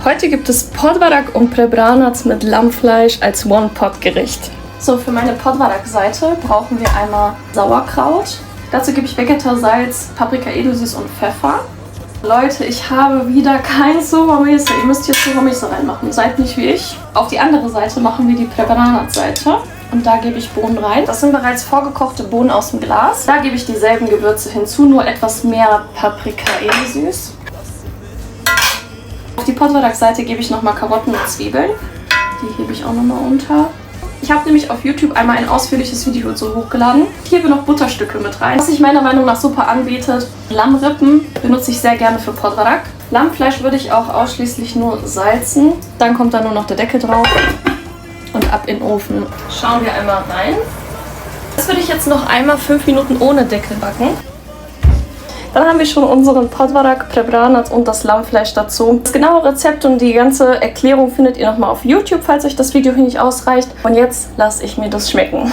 Heute gibt es podvarak und prebranac mit Lammfleisch als One-Pot-Gericht. So, für meine Podvarak-Seite brauchen wir einmal Sauerkraut. Dazu gebe ich Vegeta-Salz, Paprika edelsüß und Pfeffer. Leute, ich habe wieder kein Soba Miso. Ihr müsst jetzt Soba Miso reinmachen. Seid nicht wie ich. Auf die andere Seite machen wir die Prebranac-Seite. Und da gebe ich Bohnen rein. Das sind bereits vorgekochte Bohnen aus dem Glas. Da gebe ich dieselben Gewürze hinzu, nur etwas mehr Paprika edelsüß. Auf die Podvarak-Seite gebe ich nochmal Karotten und Zwiebeln. Die hebe ich auch nochmal unter. Ich habe nämlich auf YouTube einmal ein ausführliches Video dazu hochgeladen. Ich gebe noch Butterstücke mit rein. Was sich meiner Meinung nach super anbietet. Lammrippen benutze ich sehr gerne für Podvarak. Lammfleisch würde ich auch ausschließlich nur salzen. Dann kommt da nur noch der Deckel drauf. Und ab in den Ofen. Schauen wir einmal rein. Das würde ich jetzt noch einmal 5 Minuten ohne Deckel backen. Dann haben wir schon unseren Podvarak, Prebranac und das Lammfleisch dazu. Das genaue Rezept und die ganze Erklärung findet ihr nochmal auf YouTube, falls euch das Video hier nicht ausreicht. Und jetzt lasse ich mir das schmecken.